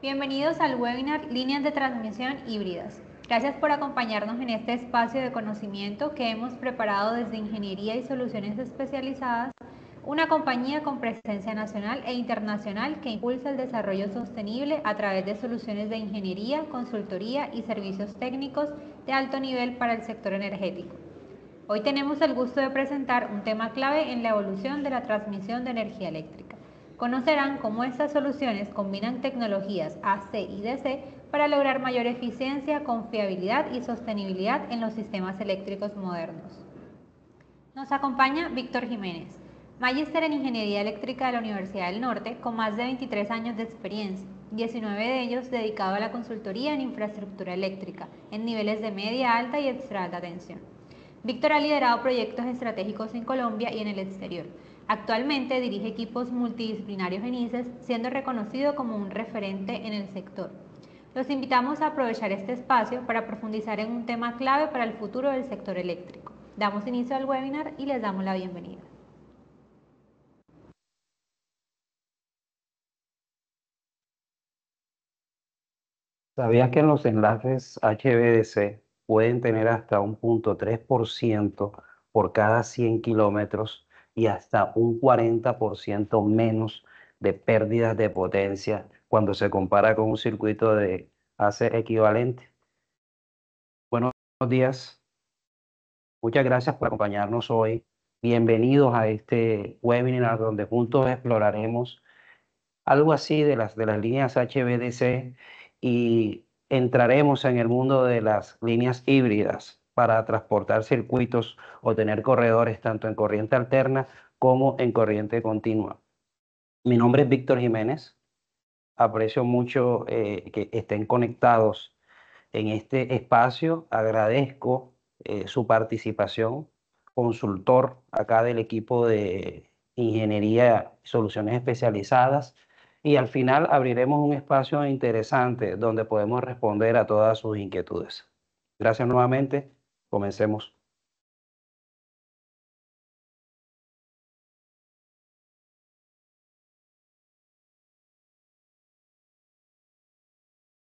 Bienvenidos al webinar Líneas de Transmisión Híbridas. Gracias por acompañarnos en este espacio de conocimiento que hemos preparado desde Ingeniería y Soluciones Especializadas, una compañía con presencia nacional e internacional que impulsa el desarrollo sostenible a través de soluciones de ingeniería, consultoría y servicios técnicos de alto nivel para el sector energético. Hoy tenemos el gusto de presentar un tema clave en la evolución de la transmisión de energía eléctrica. Conocerán cómo estas soluciones combinan tecnologías AC y DC para lograr mayor eficiencia, confiabilidad y sostenibilidad en los sistemas eléctricos modernos. Nos acompaña Víctor Jiménez, magíster en Ingeniería Eléctrica de la Universidad del Norte, con más de 23 años de experiencia, 19 de ellos dedicado a la consultoría en infraestructura eléctrica, en niveles de media, alta y extra alta tensión. Víctor ha liderado proyectos estratégicos en Colombia y en el exterior. Actualmente dirige equipos multidisciplinarios en ICES, siendo reconocido como un referente en el sector. Los invitamos a aprovechar este espacio para profundizar en un tema clave para el futuro del sector eléctrico. Damos inicio al webinar y les damos la bienvenida. ¿Sabías que los enlaces HVDC pueden tener hasta un 0.3% por cada 100 kilómetros y hasta un 40% menos de pérdidas de potencia cuando se compara con un circuito de AC equivalente? Buenos días, muchas gracias por acompañarnos hoy. Bienvenidos a este webinar donde juntos exploraremos algo así de las líneas HVDC y entraremos en el mundo de las líneas híbridas para transportar circuitos o tener corredores tanto en corriente alterna como en corriente continua. Mi nombre es Víctor Jiménez. Aprecio mucho que estén conectados en este espacio. Agradezco su participación, consultor acá del equipo de Ingeniería y Soluciones Especializadas. Y al final abriremos un espacio interesante donde podemos responder a todas sus inquietudes. Gracias nuevamente. Comencemos.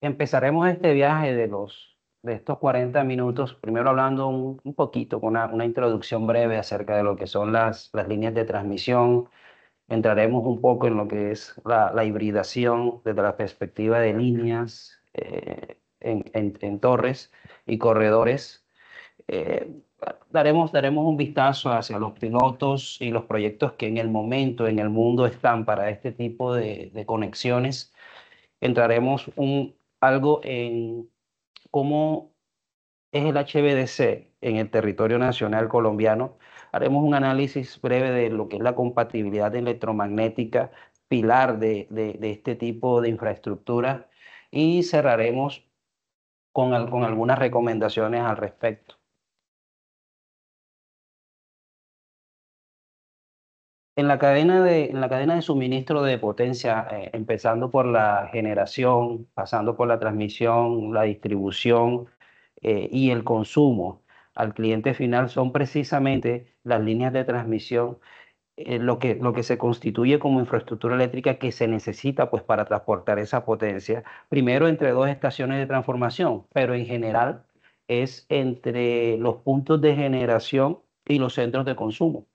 Empezaremos este viaje de estos 40 minutos, primero hablando un poquito, con una introducción breve acerca de lo que son las líneas de transmisión. Entraremos un poco en lo que es la hibridación desde la perspectiva de líneas en torres y corredores. Eh, daremos un vistazo hacia los pilotos y los proyectos que en el momento, en el mundo están para este tipo de conexiones. Entraremos algo en cómo es el HVDC en el territorio nacional colombiano. Haremos un análisis breve de lo que es la compatibilidad electromagnética, pilar de este tipo de infraestructura, y cerraremos con algunas recomendaciones al respecto. En la cadena de suministro de potencia, empezando por la generación, pasando por la transmisión, la distribución y el consumo al cliente final, son precisamente las líneas de transmisión, lo que se constituye como infraestructura eléctrica que se necesita pues para transportar esa potencia, primero entre dos estaciones de transformación, pero en general es entre los puntos de generación y los centros de consumo.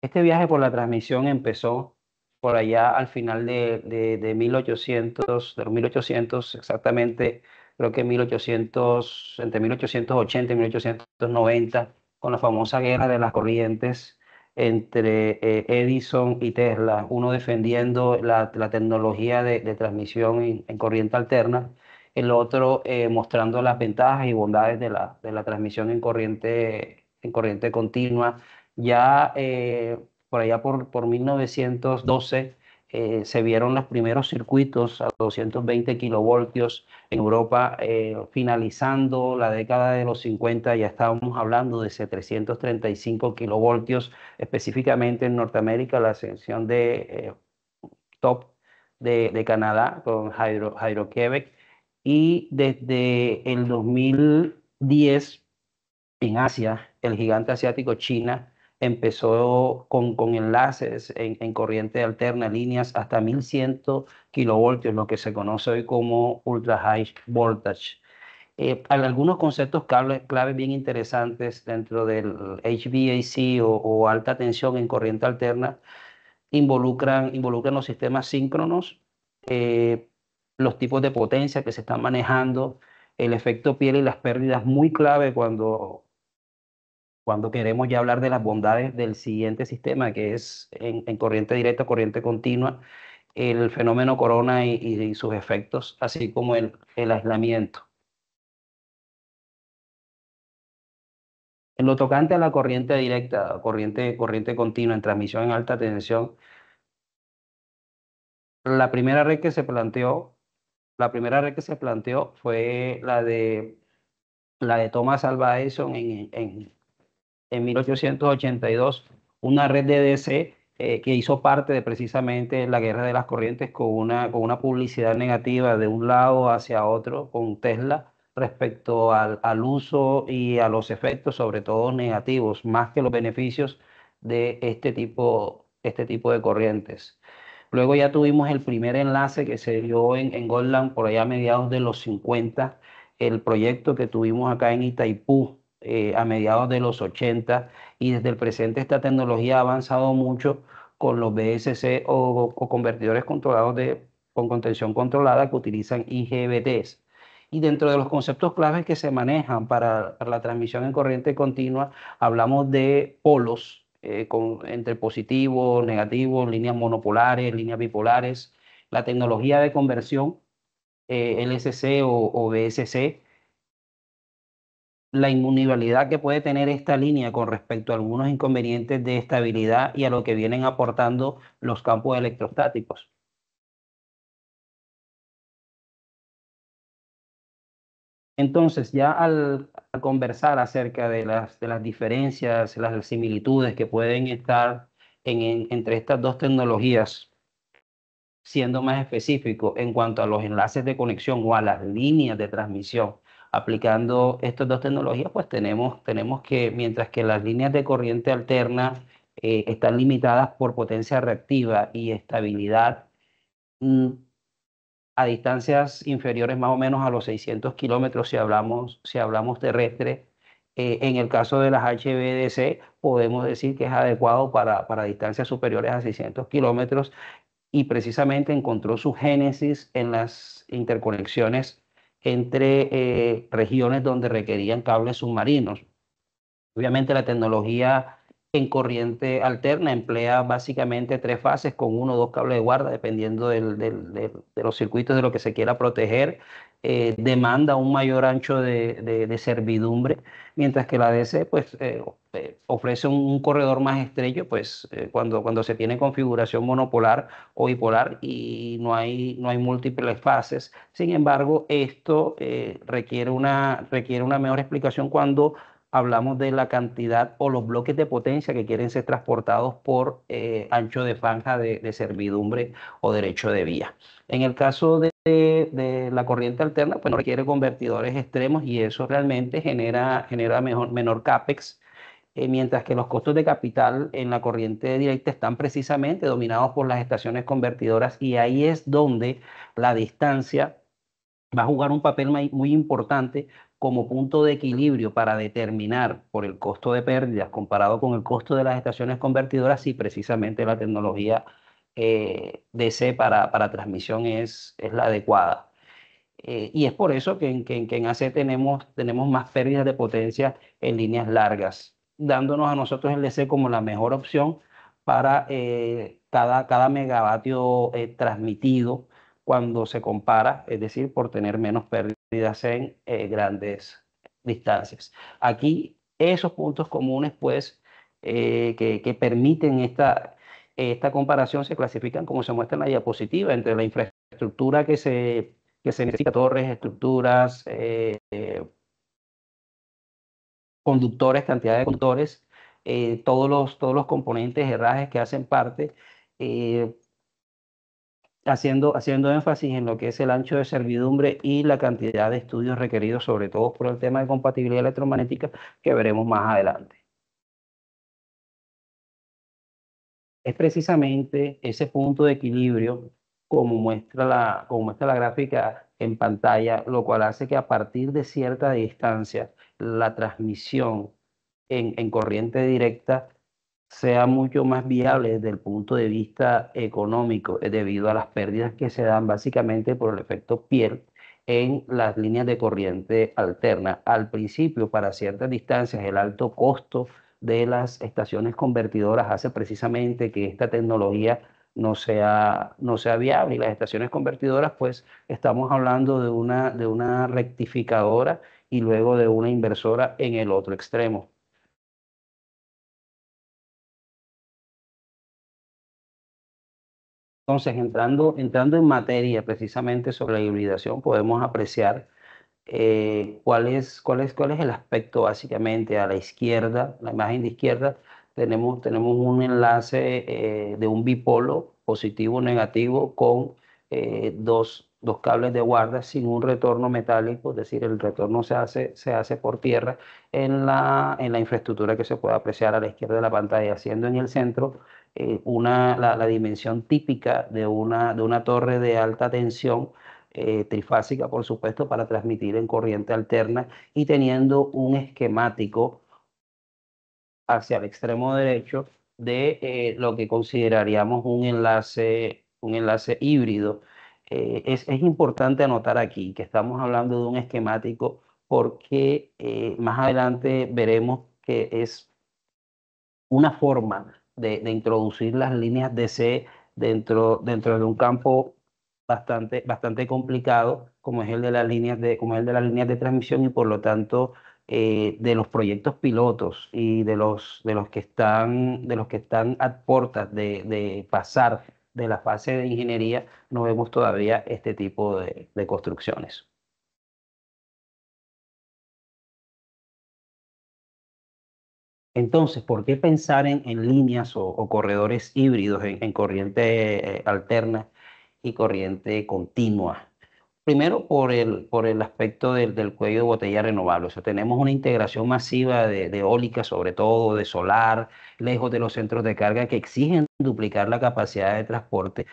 Este viaje por la transmisión empezó por allá al final de 1800, de los 1800 exactamente, creo que 1800, entre 1880 y 1890, con la famosa guerra de las corrientes entre Edison y Tesla, uno defendiendo la tecnología de transmisión en corriente alterna, el otro mostrando las ventajas y bondades de la transmisión en corriente continua. Ya por allá por 1912 se vieron los primeros circuitos a 220 kilovoltios en Europa. Finalizando la década de los 50 ya estábamos hablando de 735 kilovoltios, específicamente en Norteamérica, la ascensión de Top de Canadá con Hydro-Québec. Y desde el 2010 en Asia, el gigante asiático China empezó con enlaces en corriente alterna, líneas hasta 1100 kilovoltios, lo que se conoce hoy como ultra high voltage. Hay algunos conceptos clave bien interesantes dentro del HVAC o alta tensión en corriente alterna. Involucran los sistemas síncronos, eh, los tipos de potencia que se están manejando, el efecto piel y las pérdidas, muy clave cuando queremos ya hablar de las bondades del siguiente sistema, que es en corriente directa, corriente continua, el fenómeno corona y sus efectos, así como el aislamiento. En lo tocante a la corriente directa, corriente continua en transmisión en alta tensión, la primera red que se planteó, la primera red que se planteó fue la de Thomas Alva Edison en 1882, una red de DC que hizo parte de precisamente la guerra de las corrientes con una publicidad negativa de un lado hacia otro con Tesla respecto al uso y a los efectos, sobre todo negativos, más que los beneficios de este tipo de corrientes. Luego ya tuvimos el primer enlace que se dio en Goldland por allá a mediados de los 50, el proyecto que tuvimos acá en Itaipú a mediados de los 80, y desde el presente esta tecnología ha avanzado mucho con los BSC o convertidores controlados con contención controlada que utilizan IGBTs. Y dentro de los conceptos claves que se manejan para la transmisión en corriente continua, hablamos de polos entre positivos, negativos, líneas monopolares, líneas bipolares, la tecnología de conversión LSC o BSC, la inmunibilidad que puede tener esta línea con respecto a algunos inconvenientes de estabilidad y a lo que vienen aportando los campos electrostáticos. Entonces, ya al conversar acerca de las diferencias, las similitudes que pueden estar entre estas dos tecnologías, siendo más específico en cuanto a los enlaces de conexión o a las líneas de transmisión, aplicando estas dos tecnologías, pues tenemos que, mientras que las líneas de corriente alterna están limitadas por potencia reactiva y estabilidad, mm, a distancias inferiores más o menos a los 600 kilómetros si hablamos terrestre. En el caso de las HVDC, podemos decir que es adecuado para distancias superiores a 600 kilómetros, y precisamente encontró su génesis en las interconexiones entre regiones donde requerían cables submarinos. Obviamente la tecnología en corriente alterna emplea básicamente tres fases con uno o dos cables de guarda, dependiendo de los circuitos de lo que se quiera proteger. Demanda un mayor ancho de servidumbre, mientras que la DC pues, ofrece un corredor más estrecho pues, cuando se tiene configuración monopolar o bipolar y no hay múltiples fases. Sin embargo, esto requiere una mejor explicación cuando hablamos de la cantidad o los bloques de potencia que quieren ser transportados por ancho de franja de servidumbre o derecho de vía. En el caso de la corriente alterna, pues no requiere convertidores extremos y eso realmente genera menor CAPEX, mientras que los costos de capital en la corriente directa están precisamente dominados por las estaciones convertidoras, y ahí es donde la distancia va a jugar un papel muy importante como punto de equilibrio para determinar por el costo de pérdidas comparado con el costo de las estaciones convertidoras si precisamente la tecnología DC para transmisión es la adecuada. Y es por eso que en AC tenemos más pérdidas de potencia en líneas largas, dándonos a nosotros el DC como la mejor opción para cada megavatio transmitido cuando se compara, es decir, por tener menos pérdidas en grandes distancias. Aquí esos puntos comunes, pues, que permiten esta comparación se clasifican como se muestra en la diapositiva entre la infraestructura que se necesita, torres, estructuras, conductores, cantidad de conductores, todos los componentes, herrajes que hacen parte, eh, haciendo énfasis en lo que es el ancho de servidumbre y la cantidad de estudios requeridos, sobre todo por el tema de compatibilidad electromagnética que veremos más adelante. Es precisamente ese punto de equilibrio como muestra la gráfica en pantalla, lo cual hace que a partir de cierta distancia la transmisión en corriente directa sea mucho más viable desde el punto de vista económico, debido a las pérdidas que se dan básicamente por el efecto Piel en las líneas de corriente alterna. Al principio, para ciertas distancias, el alto costo de las estaciones convertidoras hace precisamente que esta tecnología no sea viable. Y las estaciones convertidoras, pues estamos hablando de una rectificadora y luego de una inversora en el otro extremo. Entonces, entrando en materia precisamente sobre la hibridación, podemos apreciar cuál es el aspecto básicamente. A la izquierda, la imagen de izquierda, tenemos un enlace de un bipolo positivo o negativo con dos cables de guarda sin un retorno metálico, es decir, el retorno se hace por tierra en la infraestructura que se puede apreciar a la izquierda de la pantalla, siendo en el centro la dimensión típica de una torre de alta tensión, trifásica, por supuesto, para transmitir en corriente alterna, y teniendo un esquemático hacia el extremo derecho de lo que consideraríamos un enlace híbrido. Es importante anotar aquí que estamos hablando de un esquemático porque más adelante veremos que es una forma de introducir las líneas DC dentro de un campo bastante complicado, como es el de las líneas de transmisión, y por lo tanto de los proyectos pilotos y de los que están a puertas de pasar de la fase de ingeniería, no vemos todavía este tipo de construcciones. Entonces, ¿por qué pensar en líneas o corredores híbridos en corriente alterna y corriente continua? Primero, por el aspecto del cuello de botella renovable. O sea, tenemos una integración masiva de eólica, sobre todo de solar, lejos de los centros de carga, que exigen duplicar la capacidad de transporte.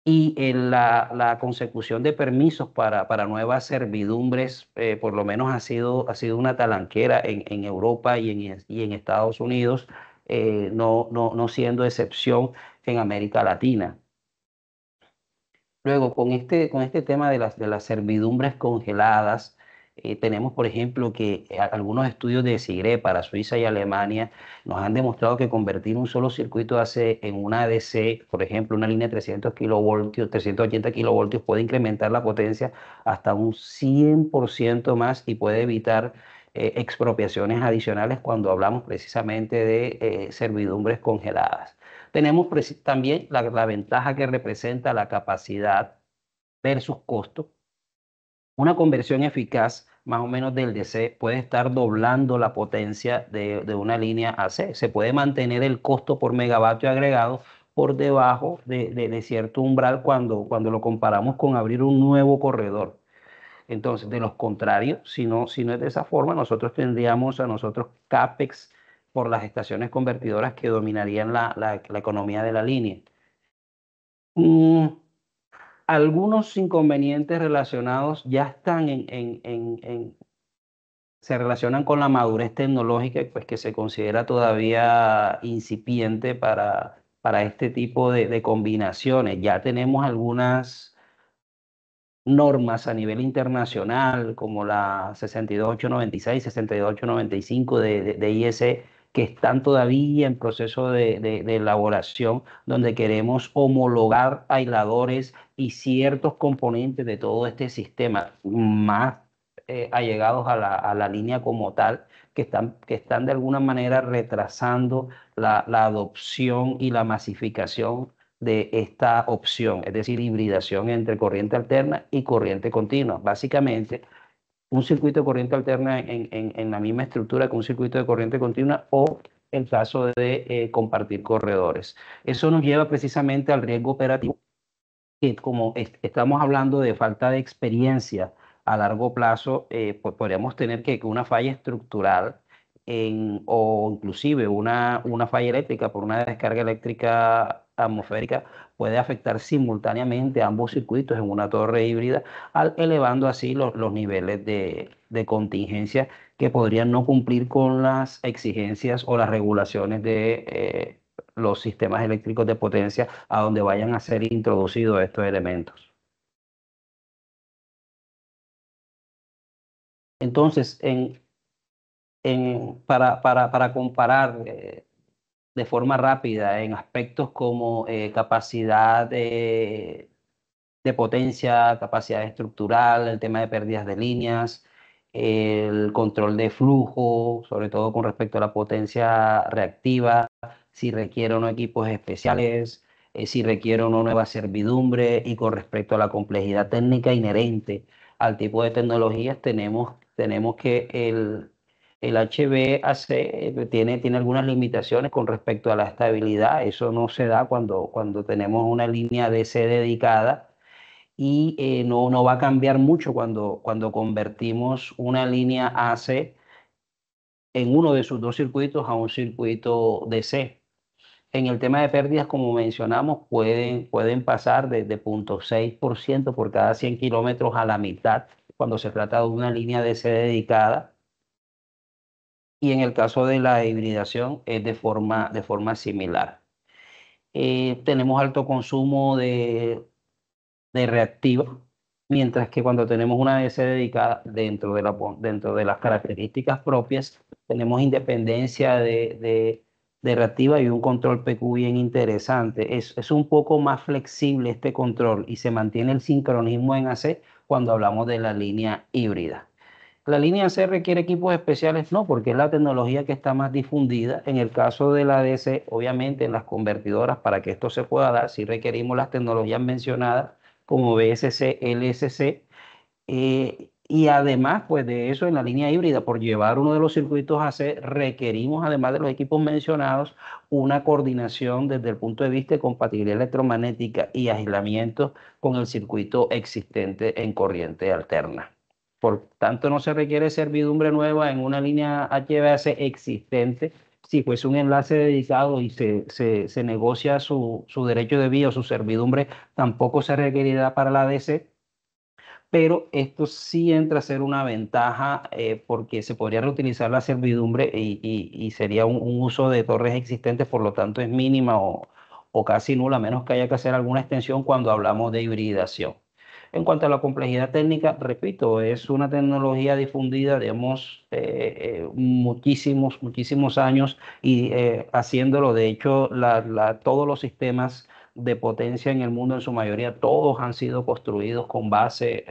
Y en la consecución de permisos para nuevas servidumbres, por lo menos ha sido una talanquera en Europa y en Estados Unidos, no siendo excepción en América Latina. Luego, con este tema de las servidumbres congeladas, tenemos, por ejemplo, que algunos estudios de SIGRE para Suiza y Alemania nos han demostrado que convertir un solo circuito AC en una DC, por ejemplo, una línea de 300 kilovoltios, 380 kilovoltios, puede incrementar la potencia hasta un 100% más y puede evitar expropiaciones adicionales cuando hablamos precisamente de servidumbres congeladas. Tenemos también la ventaja que representa la capacidad versus costo. Una conversión eficaz, más o menos del DC, puede estar doblando la potencia de una línea AC. Se puede mantener el costo por megavatio agregado por debajo de cierto umbral cuando lo comparamos con abrir un nuevo corredor. Entonces, de los contrarios, si no es de esa forma, nosotros tendríamos a nosotros CAPEX por las estaciones convertidoras que dominarían la economía de la línea. Mm, Algunos inconvenientes relacionados ya están se relacionan con la madurez tecnológica, pues que se considera todavía incipiente para este tipo de combinaciones. Ya tenemos algunas normas a nivel internacional, como la 62896, 62895 de IEC, que están todavía en proceso de elaboración, donde queremos homologar aisladores y ciertos componentes de todo este sistema más allegados a la línea como tal, que están de alguna manera retrasando la adopción y la masificación de esta opción, es decir, hibridación entre corriente alterna y corriente continua. Básicamente, un circuito de corriente alterna en la misma estructura que un circuito de corriente continua o el caso de compartir corredores. Eso nos lleva precisamente al riesgo operativo, que como estamos hablando de falta de experiencia a largo plazo, pues podríamos tener que una falla estructural o inclusive una falla eléctrica por una descarga eléctrica atmosférica puede afectar simultáneamente a ambos circuitos en una torre híbrida, elevando así los niveles de contingencia que podrían no cumplir con las exigencias o las regulaciones de los sistemas eléctricos de potencia a donde vayan a ser introducidos estos elementos. Entonces, para comparar de forma rápida en aspectos como capacidad de potencia, capacidad estructural, el tema de pérdidas de líneas, el control de flujo, sobre todo con respecto a la potencia reactiva, si requiere o no equipos especiales, si requiere o no nueva servidumbre y con respecto a la complejidad técnica inherente al tipo de tecnologías, tenemos que el HVAC tiene algunas limitaciones con respecto a la estabilidad. Eso no se da cuando tenemos una línea DC dedicada y no va a cambiar mucho cuando convertimos una línea AC en uno de sus dos circuitos a un circuito DC. En el tema de pérdidas, como mencionamos, pueden pasar desde 0,6% por cada 100 kilómetros a la mitad cuando se trata de una línea DC dedicada. Y en el caso de la hibridación es de forma similar. Tenemos alto consumo de reactiva, mientras que cuando tenemos una ADC dedicada dentro de las características propias, tenemos independencia de reactiva y un control PQ bien interesante. Es un poco más flexible este control y se mantiene el sincronismo en AC cuando hablamos de la línea híbrida. La línea C requiere equipos especiales, no, porque es la tecnología que está más difundida. En el caso de la DC, obviamente en las convertidoras, para que esto se pueda dar, sí requerimos las tecnologías mencionadas como BSC, LSC, y además, pues de eso, en la línea híbrida, por llevar uno de los circuitos AC, requerimos, además de los equipos mencionados, una coordinación desde el punto de vista de compatibilidad electromagnética y aislamiento con el circuito existente en corriente alterna. Por tanto, no se requiere servidumbre nueva en una línea HVAC existente. Si fuese un enlace dedicado y se negocia su derecho de vía o su servidumbre, tampoco se requerirá para la DC, pero esto sí entra a ser una ventaja porque se podría reutilizar la servidumbre y sería un uso de torres existentes, por lo tanto es mínima o casi nula, a menos que haya que hacer alguna extensión cuando hablamos de hibridación. En cuanto a la complejidad técnica, repito, es una tecnología difundida, digamos, muchísimos, muchísimos años y haciéndolo. De hecho, todos los sistemas de potencia en el mundo, en su mayoría, todos han sido construidos con base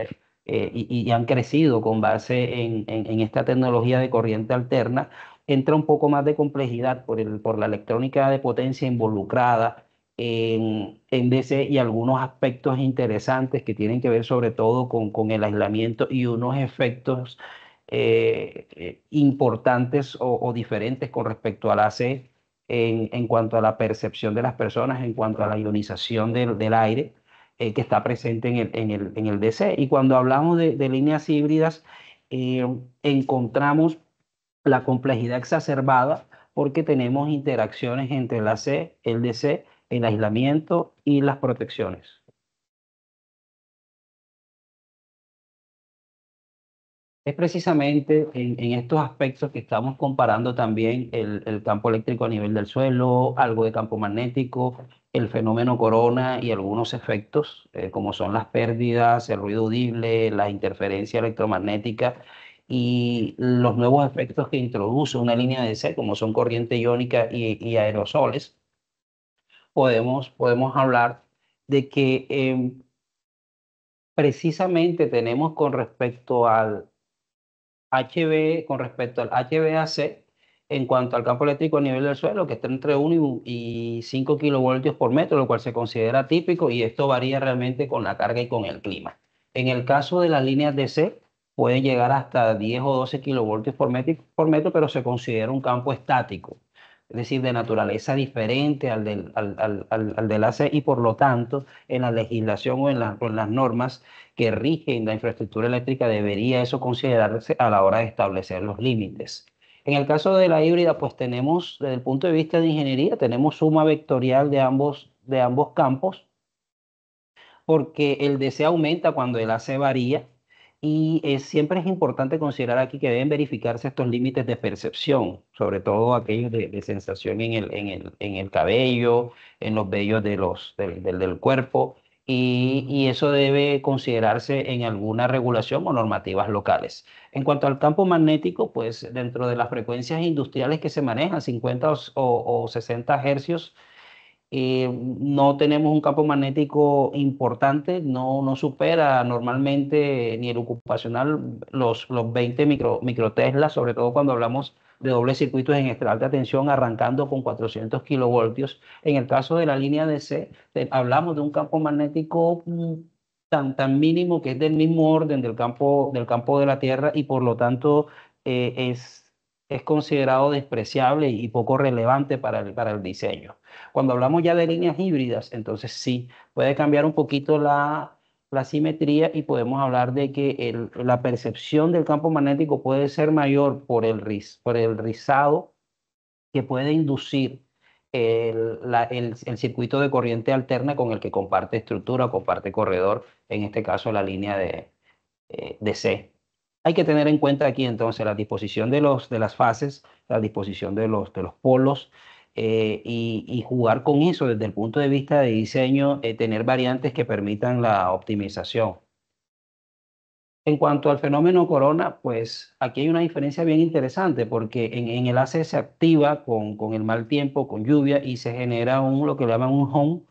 y han crecido con base en esta tecnología de corriente alterna. Entra un poco más de complejidad por la electrónica de potencia involucrada en DC y algunos aspectos interesantes que tienen que ver sobre todo con el aislamiento y unos efectos importantes o diferentes con respecto al AC en cuanto a la percepción de las personas, en cuanto a la ionización del aire que está presente en el DC. Y cuando hablamos de líneas híbridas, encontramos la complejidad exacerbada porque tenemos interacciones entre el AC, el DC, el aislamiento y las protecciones. Es precisamente en estos aspectos que estamos comparando también el campo eléctrico a nivel del suelo, algo de campo magnético, el fenómeno corona y algunos efectos, como son las pérdidas, el ruido audible, la interferencia electromagnética y los nuevos efectos que introduce una línea de C, como son corriente iónica y aerosoles. Podemos hablar de que precisamente tenemos con respecto al con respecto al HVAC, en cuanto al campo eléctrico a nivel del suelo, que está entre 1 y 5 kilovoltios por metro, lo cual se considera típico, y esto varía realmente con la carga y con el clima. En el caso de las líneas DC, pueden llegar hasta 10 o 12 kilovoltios por metro, pero se considera un campo estático, es decir, de naturaleza diferente al del AC, y por lo tanto, en la legislación o en las normas que rigen la infraestructura eléctrica, debería eso considerarse a la hora de establecer los límites. En el caso de la híbrida, pues tenemos, desde el punto de vista de ingeniería, tenemos suma vectorial de ambos campos, porque el DC aumenta cuando el AC varía, y siempre es importante considerar aquí que deben verificarse estos límites de percepción, sobre todo aquellos de sensación en el cabello, en los vellos del cuerpo, y eso debe considerarse en alguna regulación o normativas locales. En cuanto al campo magnético, pues dentro de las frecuencias industriales que se manejan, 50 o 60 hercios, no tenemos un campo magnético importante, no supera normalmente ni el ocupacional los 20 microteslas, sobre todo cuando hablamos de dobles circuitos en extra alta tensión, arrancando con 400 kilovoltios. En el caso de la línea DC, hablamos de un campo magnético tan mínimo, que es del mismo orden del campo de la Tierra, y por lo tanto es considerado despreciable y poco relevante para el diseño. Cuando hablamos ya de líneas híbridas, entonces sí, puede cambiar un poquito la simetría, y podemos hablar de que la percepción del campo magnético puede ser mayor por el rizado que puede inducir el circuito de corriente alterna con el que comparte estructura o comparte corredor, en este caso la línea de C. Hay que tener en cuenta aquí entonces la disposición de las fases, la disposición de los polos, y jugar con eso desde el punto de vista de diseño, tener variantes que permitan la optimización. En cuanto al fenómeno corona, pues aquí hay una diferencia bien interesante, porque en el AC se activa con el mal tiempo, con lluvia, y se genera lo que le llaman un home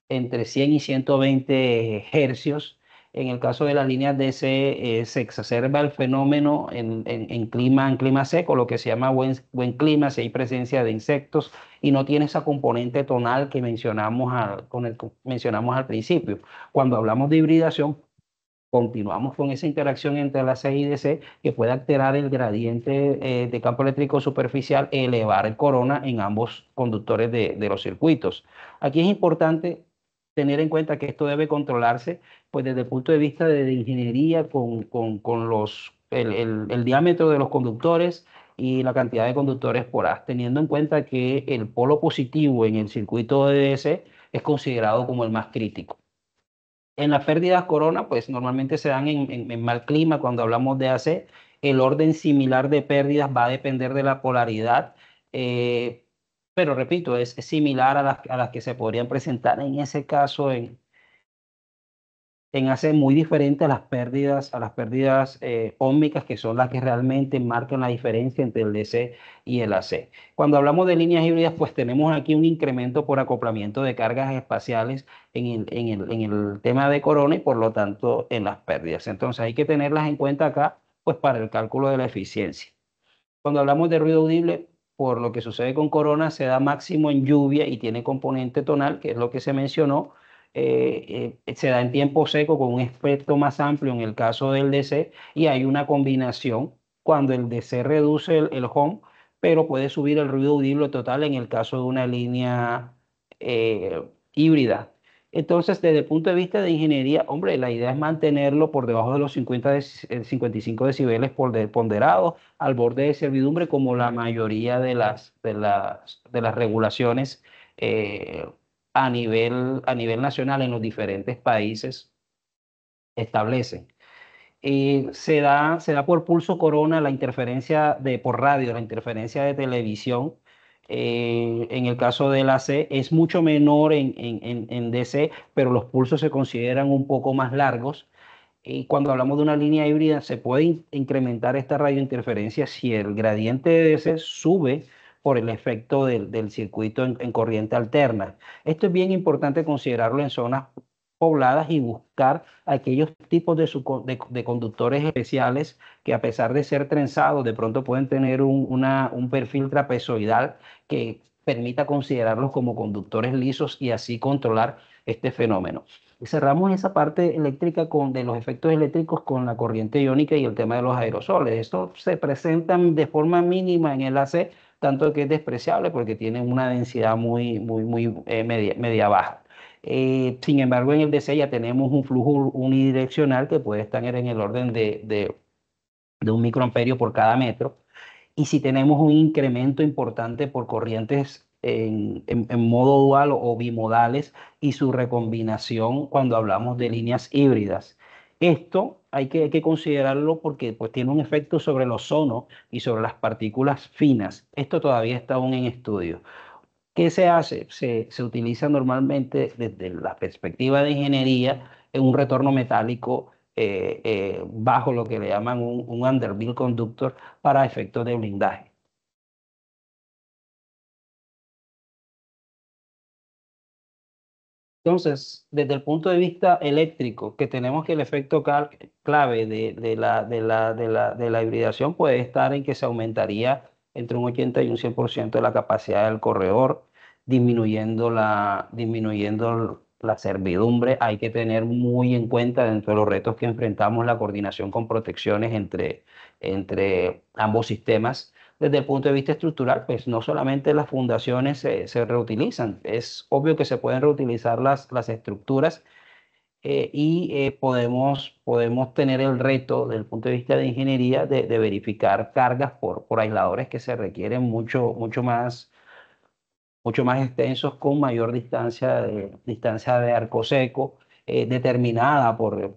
entre 100 y 120 hercios. En el caso de las líneas DC, se exacerba el fenómeno en clima seco, lo que se llama buen clima, si hay presencia de insectos y no tiene esa componente tonal que mencionamos al principio. Cuando hablamos de hibridación, continuamos con esa interacción entre la C y DC, que puede alterar el gradiente de campo eléctrico superficial e elevar el corona en ambos conductores de los circuitos. Aquí es importante tener en cuenta que esto debe controlarse, pues desde el punto de vista de ingeniería, con el diámetro de los conductores y la cantidad de conductores por haz, teniendo en cuenta que el polo positivo en el circuito de DC es considerado como el más crítico. En las pérdidas corona, pues normalmente se dan en mal clima. Cuando hablamos de AC, el orden similar de pérdidas va a depender de la polaridad, eh, pero repito, es similar a las que se podrían presentar en ese caso en AC, muy diferente a las pérdidas óhmicas, que son las que realmente marcan la diferencia entre el DC y el AC. Cuando hablamos de líneas híbridas, pues tenemos aquí un incremento por acoplamiento de cargas espaciales en el tema de corona, y por lo tanto en las pérdidas. Entonces hay que tenerlas en cuenta acá, pues para el cálculo de la eficiencia. Cuando hablamos de ruido audible, por lo que sucede con corona, se da máximo en lluvia y tiene componente tonal, que es lo que se mencionó. Se da en tiempo seco con un espectro más amplio en el caso del DC, y hay una combinación cuando el DC reduce el home, pero puede subir el ruido audible total en el caso de una línea híbrida. Entonces, desde el punto de vista de ingeniería, hombre, la idea es mantenerlo por debajo de los 55 decibeles ponderados, al borde de servidumbre, como la mayoría de las regulaciones eh, a nivel nacional en los diferentes países establecen. Se da por pulso corona la interferencia por radio, la interferencia de televisión. En el caso del AC es mucho menor en DC, pero los pulsos se consideran un poco más largos. Y cuando hablamos de una línea híbrida, se puede incrementar esta radiointerferencia si el gradiente de DC sube por el efecto del circuito en corriente alterna. Esto es bien importante considerarlo en zonas pobladas y buscar aquellos tipos de conductores especiales que, a pesar de ser trenzados, de pronto pueden tener un perfil trapezoidal que permita considerarlos como conductores lisos y así controlar este fenómeno. Cerramos esa parte eléctrica de los efectos eléctricos con la corriente iónica y el tema de los aerosoles. Esto se presenta de forma mínima en el AC, tanto que es despreciable porque tiene una densidad muy media baja. Sin embargo, en el DC ya tenemos un flujo unidireccional que puede estar en el orden de 1 microamperio por cada metro. Y si tenemos un incremento importante por corrientes en modo dual o bimodales y su recombinación cuando hablamos de líneas híbridas. Esto hay que considerarlo porque pues, tiene un efecto sobre el ozono y sobre las partículas finas. Esto todavía está aún en estudio. ¿Qué se hace? Se utiliza normalmente desde la perspectiva de ingeniería en un retorno metálico bajo lo que le llaman un underbill conductor para efectos de blindaje. Entonces, desde el punto de vista eléctrico, que tenemos que el efecto clave de la hibridación puede estar en que se aumentaría entre un 80 y un 100% de la capacidad del corredor, disminuyendo la servidumbre. Hay que tener muy en cuenta dentro de los retos que enfrentamos la coordinación con protecciones entre ambos sistemas. Desde el punto de vista estructural, pues no solamente las fundaciones se reutilizan, es obvio que se pueden reutilizar las estructuras y podemos tener el reto desde el punto de vista de ingeniería de verificar cargas por aisladores que se requieren mucho más extensos con mayor distancia de arco seco, determinada porque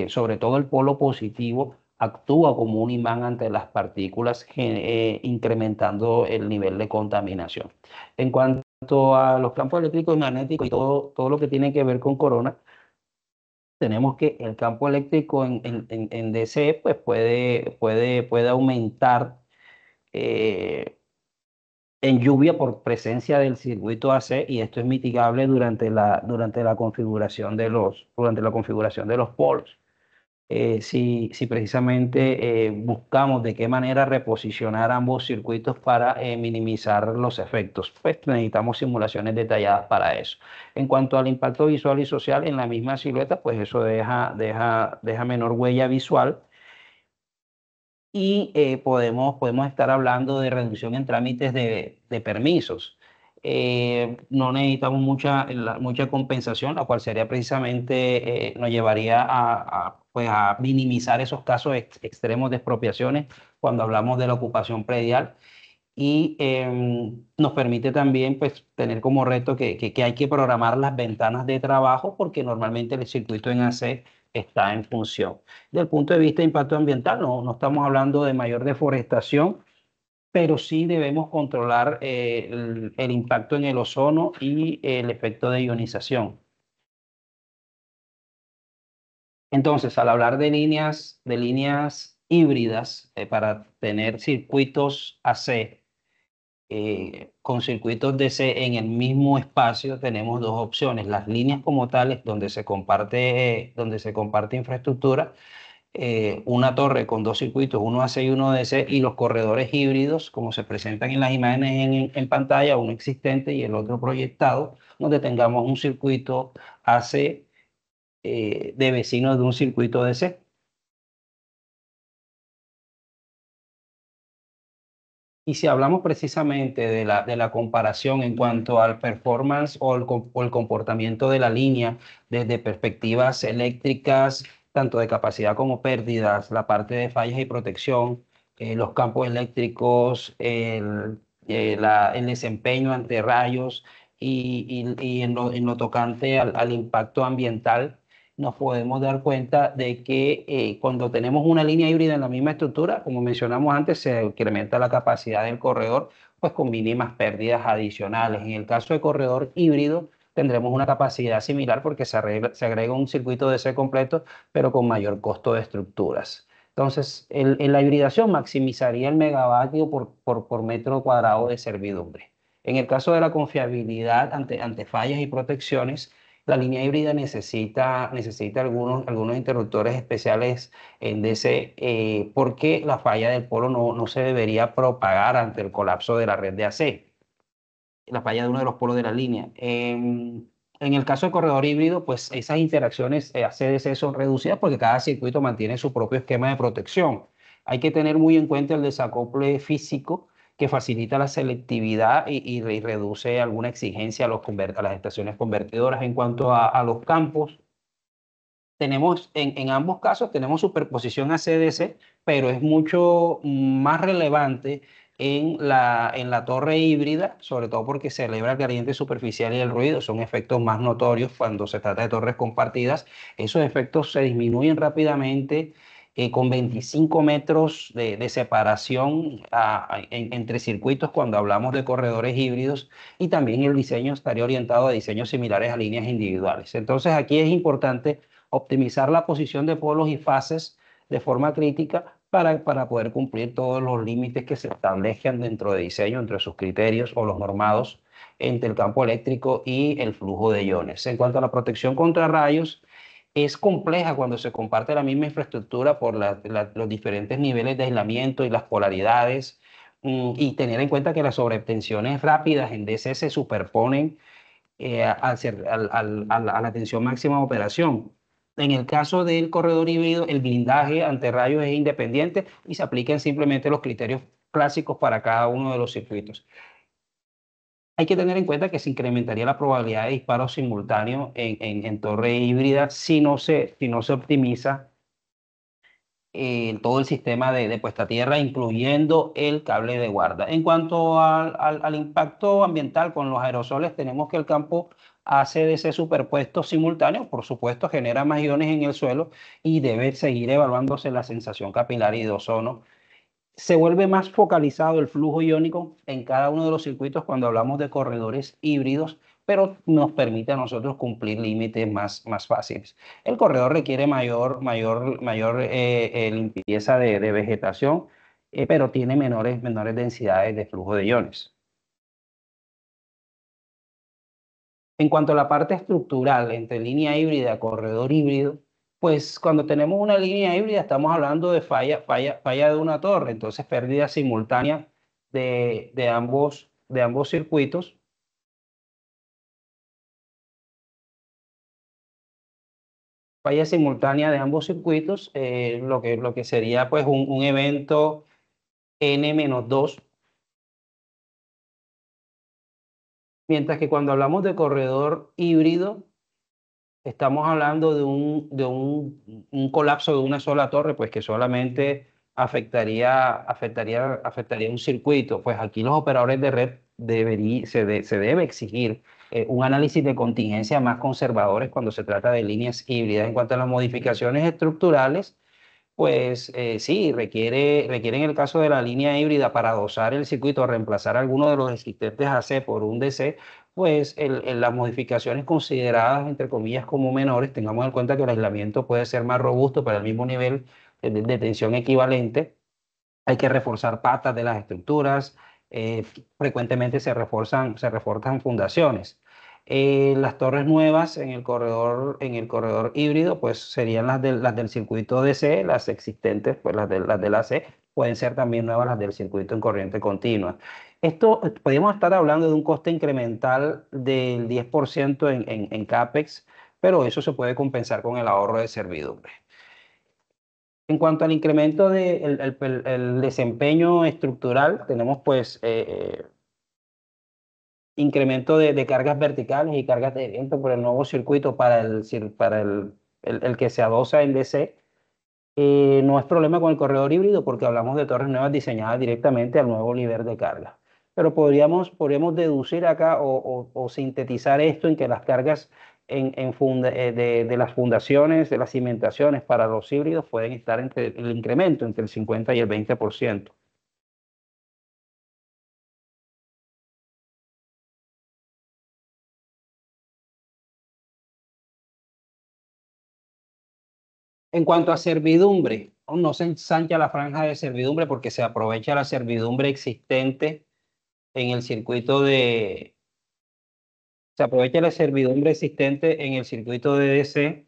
sobre todo el polo positivo actúa como un imán ante las partículas, incrementando el nivel de contaminación. En cuanto a los campos eléctricos y magnéticos y todo lo que tiene que ver con corona, tenemos que el campo eléctrico en DC pues puede aumentar. En lluvia por presencia del circuito AC, y esto es mitigable durante la configuración de los polos. Si precisamente buscamos de qué manera reposicionar ambos circuitos para minimizar los efectos, pues necesitamos simulaciones detalladas para eso. En cuanto al impacto visual y social en la misma silueta, pues eso deja menor huella visual y podemos estar hablando de reducción en trámites de permisos. No necesitamos mucha compensación, la cual sería precisamente, nos llevaría pues a minimizar esos casos extremos de expropiaciones cuando hablamos de la ocupación predial. Y nos permite también pues, tener como reto que hay que programar las ventanas de trabajo porque normalmente el circuito en AC está en función. Desde el punto de vista de impacto ambiental, no estamos hablando de mayor deforestación, pero sí debemos controlar el impacto en el ozono y el efecto de ionización. Entonces, al hablar de líneas híbridas para tener circuitos AC, con circuitos DC en el mismo espacio tenemos dos opciones: las líneas como tales, donde se comparte infraestructura, una torre con dos circuitos, uno AC y uno DC, y los corredores híbridos, como se presentan en las imágenes en pantalla, uno existente y el otro proyectado, donde tengamos un circuito AC de vecino de un circuito DC. Y si hablamos precisamente de la comparación en cuanto al performance o el comportamiento de la línea desde perspectivas eléctricas, tanto de capacidad como pérdidas, la parte de fallas y protección, los campos eléctricos, el desempeño ante rayos y en lo tocante al impacto ambiental, nos podemos dar cuenta de que cuando tenemos una línea híbrida en la misma estructura, como mencionamos antes, se incrementa la capacidad del corredor, pues con mínimas pérdidas adicionales. En el caso de corredor híbrido, tendremos una capacidad similar porque se agrega un circuito DC completo, pero con mayor costo de estructuras. Entonces, en la hibridación maximizaría el megavatio por metro cuadrado de servidumbre. En el caso de la confiabilidad ante fallas y protecciones, la línea híbrida necesita algunos interruptores especiales en DC porque la falla del polo no se debería propagar ante el colapso de la red de AC, la falla de uno de los polos de la línea. En el caso de corredor híbrido, pues esas interacciones AC-DC son reducidas porque cada circuito mantiene su propio esquema de protección. Hay que tener muy en cuenta el desacople físico que facilita la selectividad y reduce alguna exigencia a las estaciones convertidoras. En cuanto a los campos, tenemos en ambos casos tenemos superposición AC-DC, pero es mucho más relevante en la torre híbrida, sobre todo porque se eleva el gradiente superficial y el ruido, son efectos más notorios cuando se trata de torres compartidas. Esos efectos se disminuyen rápidamente con 25 metros de separación entre circuitos cuando hablamos de corredores híbridos, y también el diseño estaría orientado a diseños similares a líneas individuales. Entonces aquí es importante optimizar la posición de polos y fases de forma crítica para poder cumplir todos los límites que se establezcan dentro de diseño, entre sus criterios o los normados entre el campo eléctrico y el flujo de iones. En cuanto a la protección contra rayos, es compleja cuando se comparte la misma infraestructura por los diferentes niveles de aislamiento y las polaridades, y tener en cuenta que las sobretensiones rápidas en DC se superponen a la tensión máxima de operación. En el caso del corredor híbrido, el blindaje ante rayos es independiente y se aplican simplemente los criterios clásicos para cada uno de los circuitos. Hay que tener en cuenta que se incrementaría la probabilidad de disparo simultáneo en torre híbrida si no se optimiza todo el sistema de puesta a tierra, incluyendo el cable de guarda. En cuanto al impacto ambiental con los aerosoles, tenemos que el campo ACDC superpuesto simultáneo, por supuesto, genera más iones en el suelo y debe seguir evaluándose la sensación capilar y de ozono. Se vuelve más focalizado el flujo iónico en cada uno de los circuitos cuando hablamos de corredores híbridos, pero nos permite a nosotros cumplir límites más fáciles. El corredor requiere mayor limpieza de vegetación, pero tiene menores densidades de flujo de iones. En cuanto a la parte estructural entre línea híbrida y corredor híbrido, pues cuando tenemos una línea híbrida estamos hablando de falla de una torre, entonces pérdida simultánea de ambos circuitos, falla simultánea de ambos circuitos, lo que sería pues un evento n-2, mientras que cuando hablamos de corredor híbrido, estamos hablando de un colapso de una sola torre, pues que solamente afectaría un circuito. Pues aquí los operadores de red se debe exigir un análisis de contingencia más conservadores cuando se trata de líneas híbridas. En cuanto a las modificaciones estructurales, pues sí, requiere en el caso de la línea híbrida para adosar el circuito, reemplazar alguno de los existentes AC por un DC, pues las modificaciones consideradas, entre comillas, como menores, tengamos en cuenta que el aislamiento puede ser más robusto para el mismo nivel de tensión equivalente. Hay que reforzar patas de las estructuras, frecuentemente se refuerzan fundaciones. Las torres nuevas en el corredor híbrido, pues serían las del circuito DC, las existentes, pues las del AC, pueden ser también nuevas las del circuito en corriente continua. Esto, podríamos estar hablando de un coste incremental del 10% en CAPEX, pero eso se puede compensar con el ahorro de servidumbre. En cuanto al incremento del desempeño estructural, tenemos pues incremento de cargas verticales y cargas de viento por el nuevo circuito para el que se adosa en DC. No es problema con el corredor híbrido porque hablamos de torres nuevas diseñadas directamente al nuevo nivel de carga. Pero podríamos deducir acá o sintetizar esto en que las cargas de las fundaciones, de las cimentaciones para los híbridos pueden estar entre el incremento entre el 50 y el 20%. En cuanto a servidumbre, no se ensancha la franja de servidumbre porque se aprovecha la servidumbre existente en el circuito de, se aprovecha la servidumbre existente en el circuito de DC.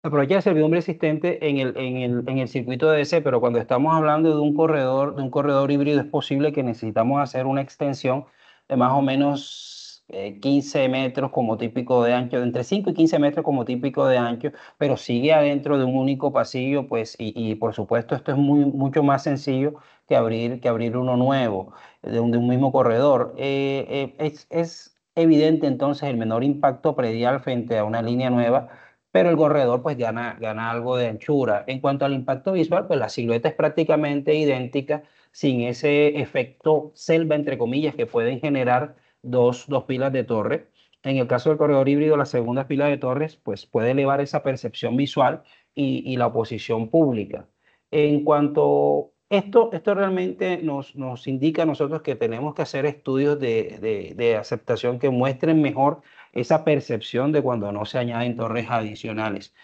Aprovecha la servidumbre existente en el circuito de DC, pero cuando estamos hablando de un corredor híbrido, es posible que necesitamos hacer una extensión de más o menos 15 metros como típico de ancho, de entre 5 y 15 metros como típico de ancho, pero sigue adentro de un único pasillo, pues, y por supuesto esto es mucho más sencillo que abrir uno nuevo de un mismo corredor. Es evidente entonces el menor impacto predial frente a una línea nueva, pero el corredor pues gana algo de anchura. En cuanto al impacto visual, pues la silueta es prácticamente idéntica, sin ese efecto selva, entre comillas, que pueden generar dos pilas de torre. En el caso del corredor híbrido, la segunda fila de torres pues puede elevar esa percepción visual y la oposición pública. En cuanto esto realmente nos indica a nosotros que tenemos que hacer estudios de aceptación que muestren mejor esa percepción de cuando no se añaden torres adicionales.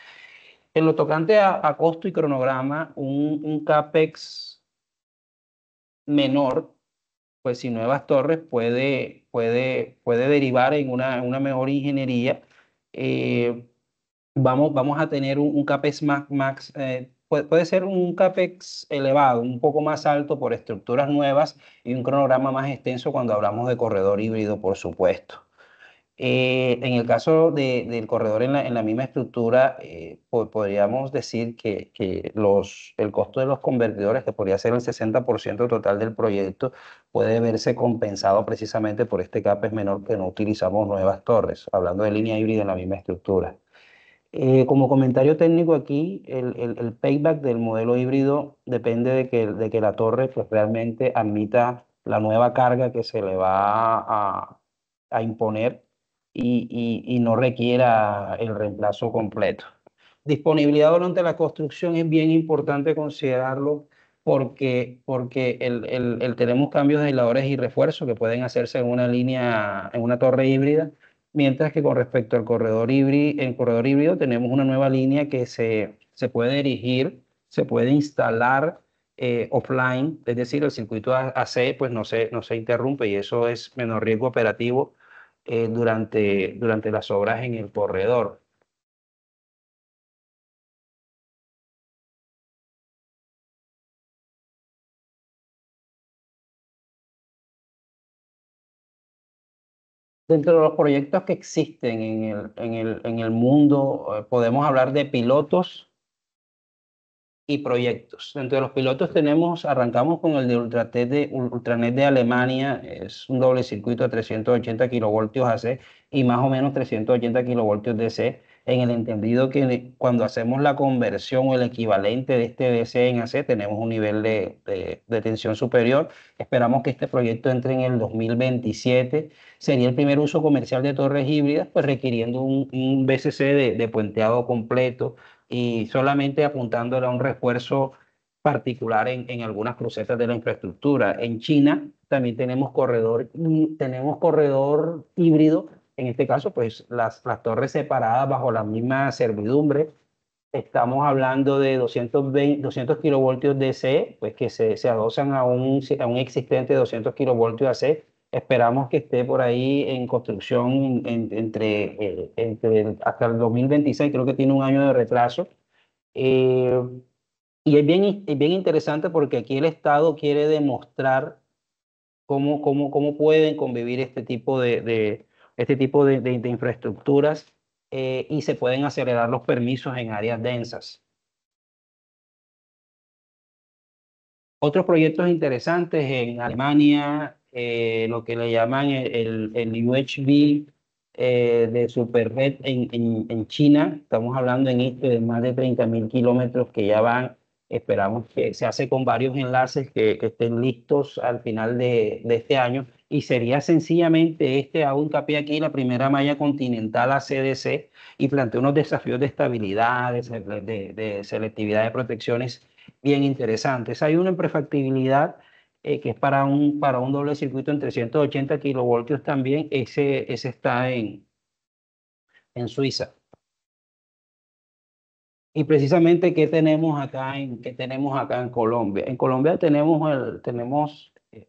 En lo tocante a costo y cronograma, un CAPEX menor, pues sin nuevas torres puede derivar en una mejor ingeniería. Eh, vamos a tener un CAPEX max, puede ser un CAPEX elevado, un poco más alto por estructuras nuevas y un cronograma más extenso cuando hablamos de corredor híbrido, por supuesto. En el caso del corredor en la misma estructura, podríamos decir que el costo de los convertidores, que podría ser el 60% total del proyecto, puede verse compensado precisamente por este CAPEX menor que no utilizamos nuevas torres, hablando de línea híbrida en la misma estructura. Como comentario técnico aquí, el payback del modelo híbrido depende de que la torre pues, realmente admita la nueva carga que se le va a imponer y no requiera el reemplazo completo. Disponibilidad durante la construcción es bien importante considerarlo porque tenemos cambios de aisladores y refuerzos que pueden hacerse en una línea, en una torre híbrida. Mientras que con respecto al corredor híbrido, el corredor híbrido tenemos una nueva línea que se puede dirigir, se puede instalar offline, es decir, el circuito AC pues no se interrumpe y eso es menor riesgo operativo durante las obras en el corredor. Dentro de los proyectos que existen en el mundo, podemos hablar de pilotos y proyectos. Dentro de los pilotos arrancamos con el de Ultranet de Alemania, es un doble circuito de 380 kilovoltios AC y más o menos 380 kilovoltios DC, en el entendido que cuando hacemos la conversión o el equivalente de este DC en AC tenemos un nivel de tensión superior. Esperamos que este proyecto entre en el 2027. Sería el primer uso comercial de torres híbridas, pues requiriendo un BCC de puenteado completo y solamente apuntándole a un refuerzo particular en algunas crucetas de la infraestructura. En China también tenemos corredor híbrido, en este caso, pues las torres separadas bajo la misma servidumbre. Estamos hablando de 200 kilovoltios DC, pues que se adosan a un existente de 200 kilovoltios AC. Esperamos que esté por ahí en construcción hasta el 2026, creo que tiene un año de retraso. Eh, y es bien interesante porque aquí el Estado quiere demostrar cómo pueden convivir este tipo de infraestructuras y se pueden acelerar los permisos en áreas densas. Otros proyectos interesantes en Alemania, lo que le llaman el UHV de Superred en China. Estamos hablando en este de más de 30.000 kilómetros que ya van Esperamos que se hace con varios enlaces que estén listos al final de este año y sería sencillamente hago hincapié aquí, la primera malla continental ACDC y plantea unos desafíos de estabilidad, de selectividad de protecciones bien interesantes. Hay uno en prefactibilidad que es para un doble circuito en 380 kilovoltios también, ese está en Suiza. Y precisamente, qué tenemos acá en Colombia? En Colombia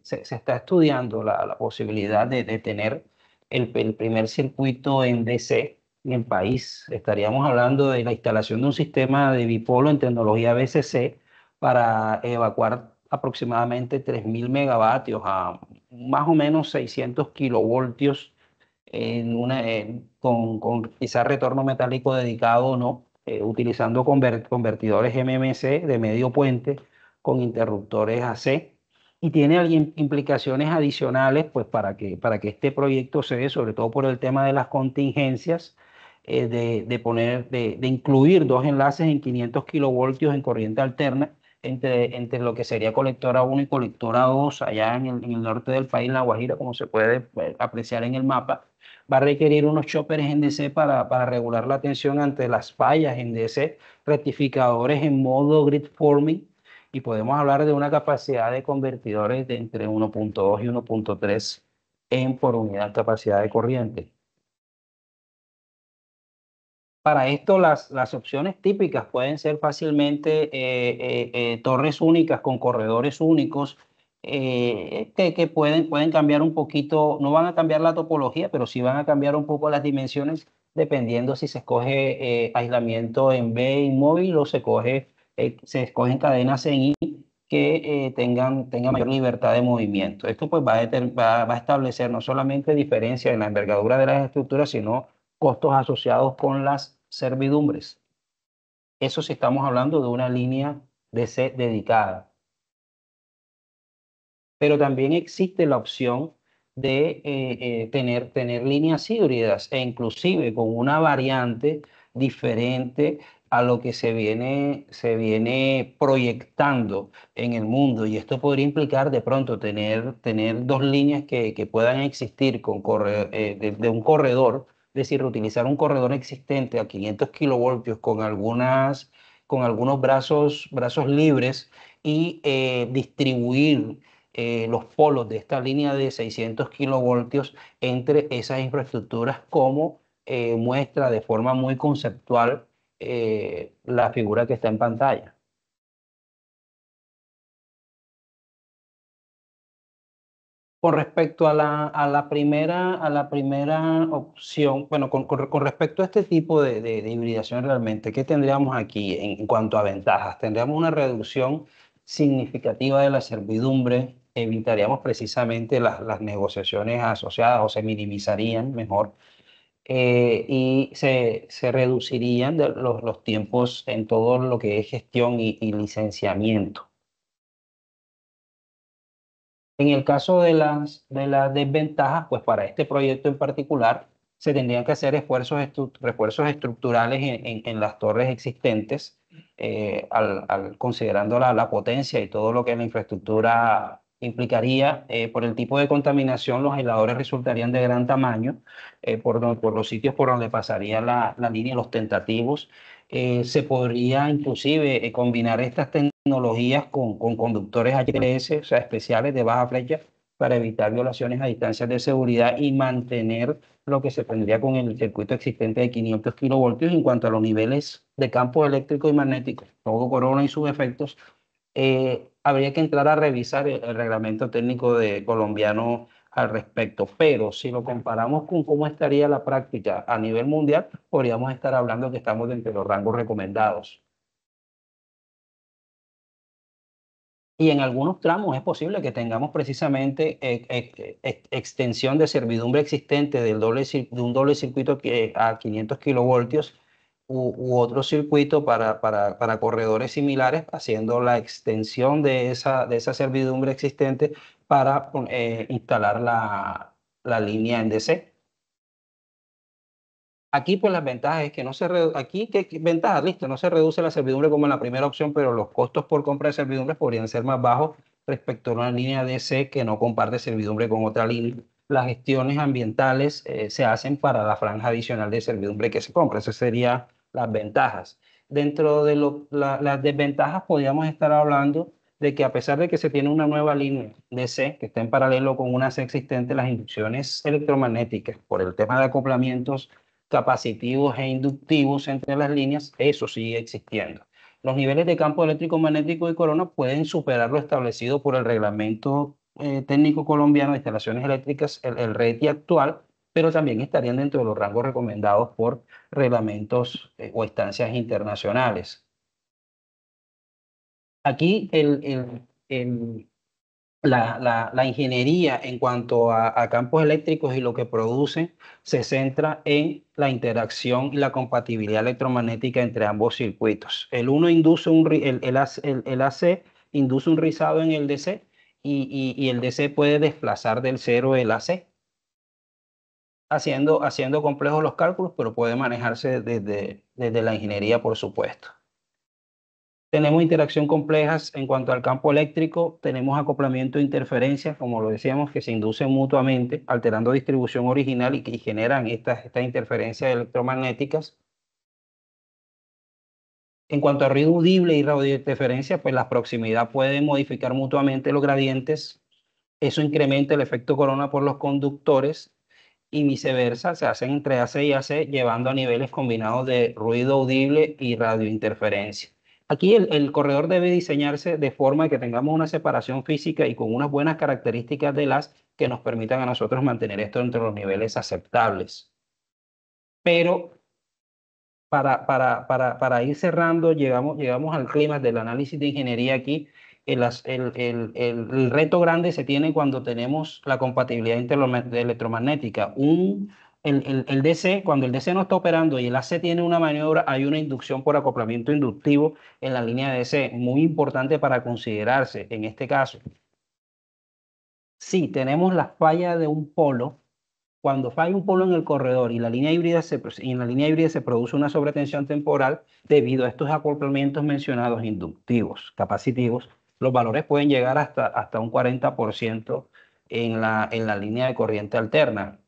se está estudiando la posibilidad de tener el primer circuito en DC en el país. Estaríamos hablando de la instalación de un sistema de bipolo en tecnología BCC para evacuar aproximadamente 3.000 megavatios a más o menos 600 kilovoltios con quizás retorno metálico dedicado o no, utilizando convertidores MMC de medio puente con interruptores AC. Y tiene implicaciones adicionales pues, para que este proyecto se dé, sobre todo por el tema de las contingencias, de incluir dos enlaces en 500 kilovoltios en corriente alterna entre lo que sería colectora 1 y colectora 2 allá en el norte del país, La Guajira, como se puede apreciar en el mapa. Va a requerir unos choppers en DC para regular la tensión ante las fallas en DC, rectificadores en modo grid forming, y podemos hablar de una capacidad de convertidores de entre 1.2 y 1.3 en por unidad capacidad de corriente. Para esto, las opciones típicas pueden ser fácilmente torres únicas con corredores únicos que pueden cambiar un poquito, no van a cambiar la topología, pero sí van a cambiar un poco las dimensiones dependiendo si se escoge aislamiento en B inmóvil o se escogen cadenas en I que tengan mayor libertad de movimiento. Esto pues va a establecer no solamente diferencia en la envergadura de las estructuras, sino costos asociados con las servidumbres. Eso si estamos hablando de una línea DC dedicada. Pero también existe la opción de tener líneas híbridas e inclusive con una variante diferente a lo que se viene proyectando en el mundo. Y esto podría implicar de pronto tener dos líneas que puedan existir de un corredor, es decir, utilizar un corredor existente a 500 kilovoltios con algunos brazos libres y distribuir los polos de esta línea de 600 kilovoltios entre esas infraestructuras como muestra de forma muy conceptual la figura que está en pantalla. Con respecto a la primera opción, bueno, con respecto a este tipo de hibridación realmente, ¿qué tendríamos aquí en cuanto a ventajas? Tendríamos una reducción significativa de la servidumbre, evitaríamos precisamente las negociaciones asociadas o se minimizarían mejor y se reducirían los tiempos en todo lo que es gestión y licenciamiento. En el caso de las desventajas, pues para este proyecto en particular, se tendrían que hacer refuerzos estructurales en las torres existentes, considerando la potencia y todo lo que la infraestructura implicaría. Por el tipo de contaminación, los aisladores resultarían de gran tamaño, por los sitios por donde pasaría la línea, los tentativos. Se podría inclusive combinar estas tecnologías con conductores HTS, o sea, especiales de baja flecha, para evitar violaciones a distancias de seguridad y mantener lo que se tendría con el circuito existente de 500 kilovoltios en cuanto a los niveles de campo eléctrico y magnético. Todo corona y sus efectos. Habría que entrar a revisar el reglamento técnico de colombiano al respecto, pero si lo comparamos con cómo estaría la práctica a nivel mundial, podríamos estar hablando que estamos dentro de los rangos recomendados. Y en algunos tramos es posible que tengamos precisamente extensión de servidumbre existente de un doble circuito a 500 kilovoltios u otro circuito para corredores similares, haciendo la extensión de esa servidumbre existente para instalar la línea en DC. Aquí pues las ventajas es que no se aquí qué ventajas, listo, no se reduce la servidumbre como en la primera opción, pero los costos por compra de servidumbre podrían ser más bajos respecto a una línea DC que no comparte servidumbre con otra línea. Las gestiones ambientales se hacen para la franja adicional de servidumbre que se compra. Esas serían las ventajas. Dentro de las desventajas podríamos estar hablando de que a pesar de que se tiene una nueva línea DC que está en paralelo con una C existente, las inducciones electromagnéticas por el tema de acoplamientos capacitivos e inductivos entre las líneas, eso sigue existiendo. Los niveles de campo eléctrico magnético de corona pueden superar lo establecido por el Reglamento Técnico Colombiano de Instalaciones Eléctricas, el RETI actual, pero también estarían dentro de los rangos recomendados por reglamentos o instancias internacionales. Aquí la ingeniería en cuanto a campos eléctricos y lo que producen se centra en la interacción y la compatibilidad electromagnética entre ambos circuitos. El uno induce el AC induce un rizado en el DC y el DC puede desplazar del cero el AC, haciendo complejos los cálculos, pero puede manejarse desde la ingeniería, por supuesto. Tenemos interacción complejas en cuanto al campo eléctrico, tenemos acoplamiento e interferencias, como lo decíamos, que se inducen mutuamente, alterando distribución original y que generan estas interferencias electromagnéticas. En cuanto a ruido audible y radiointerferencia, pues la proximidad puede modificar mutuamente los gradientes. Eso incrementa el efecto corona por los conductores y viceversa, se hacen entre AC y AC, llevando a niveles combinados de ruido audible y radiointerferencia. Aquí el corredor debe diseñarse de forma que tengamos una separación física y con unas buenas características de las que nos permitan a nosotros mantener esto entre los niveles aceptables. Pero para ir cerrando, llegamos al clímax del análisis de ingeniería aquí. El reto grande se tiene cuando tenemos la compatibilidad electromagnética. El DC, cuando el DC no está operando y el AC tiene una maniobra, hay una inducción por acoplamiento inductivo en la línea DC, muy importante para considerarse en este caso. Si tenemos la falla de un polo, cuando falla un polo en el corredor y en la línea híbrida se produce una sobretensión temporal debido a estos acoplamientos mencionados inductivos, capacitivos, los valores pueden llegar hasta un 40% en la línea de corriente alterna.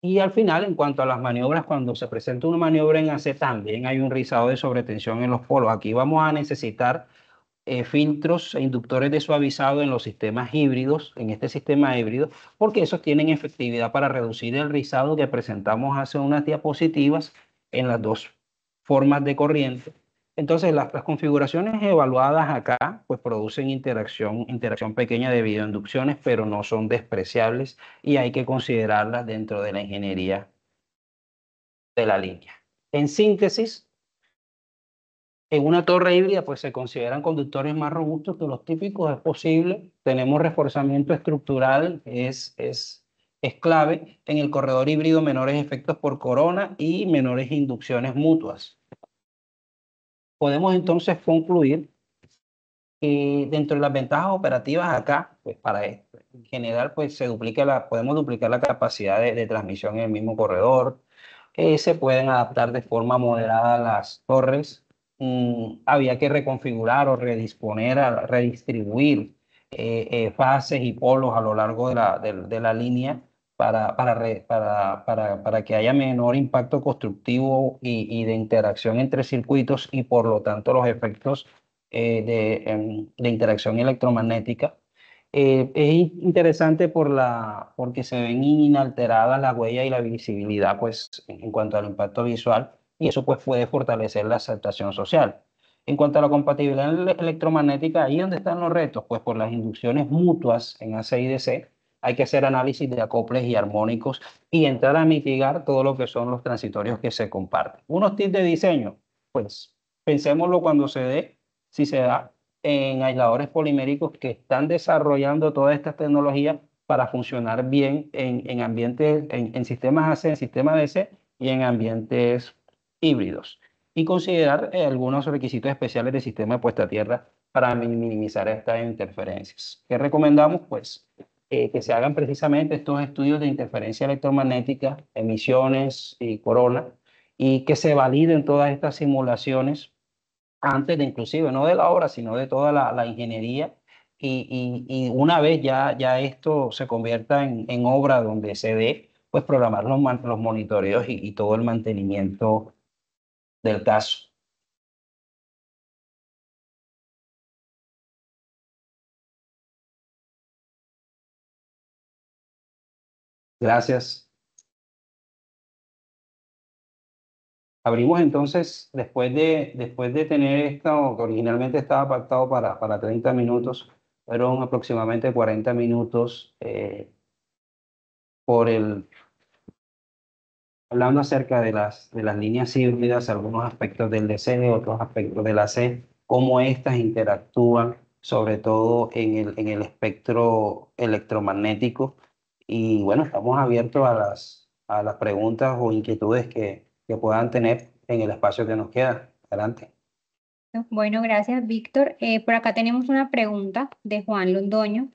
Y al final, en cuanto a las maniobras, cuando se presenta una maniobra en AC, también hay un rizado de sobretensión en los polos. Aquí vamos a necesitar filtros e inductores de suavizado en los sistemas híbridos, en este sistema híbrido, porque esos tienen efectividad para reducir el rizado que presentamos hace unas diapositivas en las dos formas de corriente. Entonces, las configuraciones evaluadas acá, pues producen interacción pequeña de videoinducciones, pero no son despreciables y hay que considerarlas dentro de la ingeniería de la línea. En síntesis, en una torre híbrida, pues se consideran conductores más robustos que los típicos, es posible. Tenemos reforzamiento estructural, es clave. En el corredor híbrido, menores efectos por corona y menores inducciones mutuas. Podemos entonces concluir que dentro de las ventajas operativas acá, pues para esto, en general, pues podemos duplicar la capacidad de transmisión en el mismo corredor. Se pueden adaptar de forma moderada las torres. Había que reconfigurar o redisponer, redistribuir fases y polos a lo largo de la línea para que haya menor impacto constructivo y de interacción entre circuitos y por lo tanto los efectos de interacción electromagnética. Es interesante porque se ven inalteradas la huella y la visibilidad pues, en cuanto al impacto visual y eso pues, puede fortalecer la aceptación social. En cuanto a la compatibilidad electromagnética, ahí donde están los retos, pues por las inducciones mutuas en AC y DC, hay que hacer análisis de acoples y armónicos y entrar a mitigar todo lo que son los transitorios que se comparten. Unos tips de diseño, pues pensémoslo cuando si se da en aisladores poliméricos que están desarrollando todas estas tecnologías para funcionar bien en ambientes, en sistemas AC, en sistemas DC y en ambientes híbridos. Y considerar algunos requisitos especiales del sistema de puesta a tierra para minimizar estas interferencias. ¿Qué recomendamos? Pues que se hagan precisamente estos estudios de interferencia electromagnética, emisiones y corona, y que se validen todas estas simulaciones antes de inclusive, no de la obra, sino de toda la ingeniería. Y una vez ya esto se convierta en obra donde se dé, pues programar los monitoreos y todo el mantenimiento del caso. Gracias. Abrimos entonces, después de tener esto, que originalmente estaba pactado para 30 minutos, fueron aproximadamente 40 minutos por el, hablando acerca de las líneas híbridas, algunos aspectos del DC, otros aspectos del AC, cómo éstas interactúan, sobre todo en el espectro electromagnético. Y bueno, estamos abiertos a las preguntas o inquietudes que puedan tener en el espacio que nos queda. Adelante. Bueno, gracias, Víctor. Por acá tenemos una pregunta de Juan Londoño.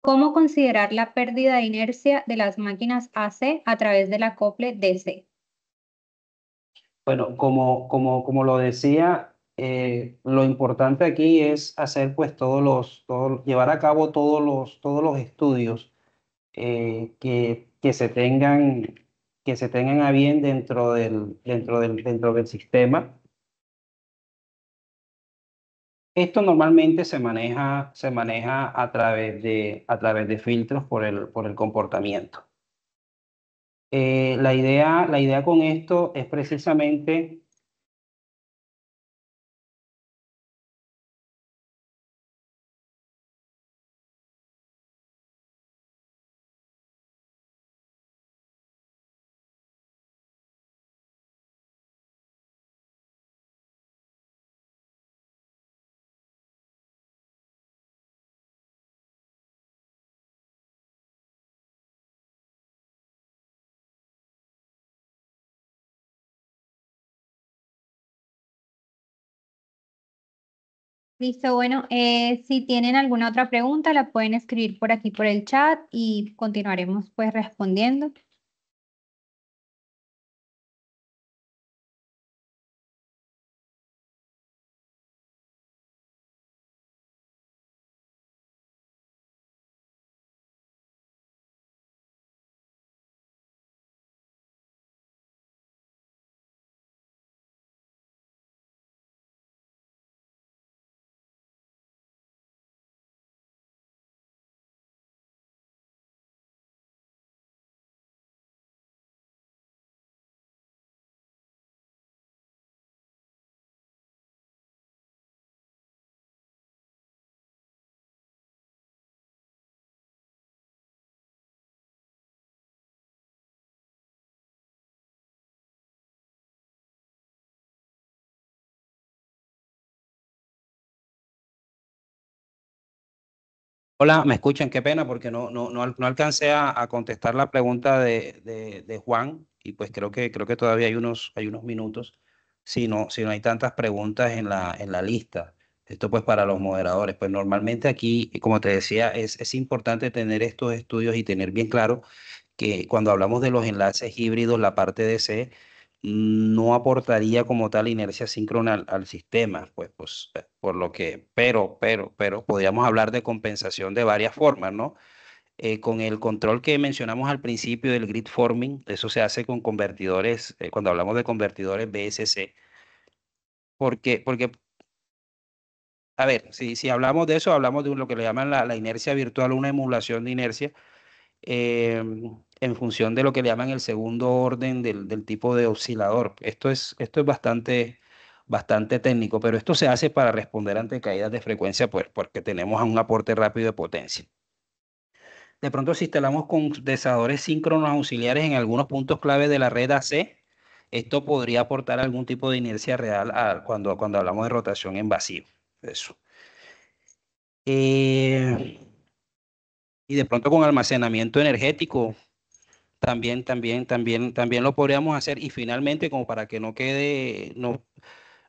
¿Cómo considerar la pérdida de inercia de las máquinas AC a través del acople DC? Bueno, como lo decía, lo importante aquí es hacer pues llevar a cabo todos los estudios que se tengan a bien dentro del sistema. Esto normalmente se maneja a través de filtros por el comportamiento. La idea con esto es precisamente. Listo, bueno, si tienen alguna otra pregunta, la pueden escribir por aquí por el chat y continuaremos pues respondiendo. Hola, ¿me escuchan? Qué pena porque no alcancé a contestar la pregunta de Juan y pues creo que todavía hay unos minutos si no hay tantas preguntas en la lista. Esto pues para los moderadores. Pues normalmente aquí, como te decía, es importante tener estos estudios y tener bien claro que cuando hablamos de los enlaces híbridos, la parte de C no aportaría como tal inercia síncrona al sistema, por lo que, pero podríamos hablar de compensación de varias formas, ¿no? Con el control que mencionamos al principio del grid forming, eso se hace con convertidores, cuando hablamos de convertidores BSC, porque a ver, si hablamos de eso, hablamos de lo que le llaman la inercia virtual, una emulación de inercia eh, en función de lo que le llaman el segundo orden del tipo de oscilador. Esto es bastante técnico, pero esto se hace para responder ante caídas de frecuencia, pues porque tenemos un aporte rápido de potencia. De pronto, si instalamos condensadores síncronos auxiliares en algunos puntos clave de la red AC, esto podría aportar algún tipo de inercia real cuando hablamos de rotación en vacío. Eso. Eh, y de pronto con almacenamiento energético, también lo podríamos hacer. Y finalmente, como para que no quede, no,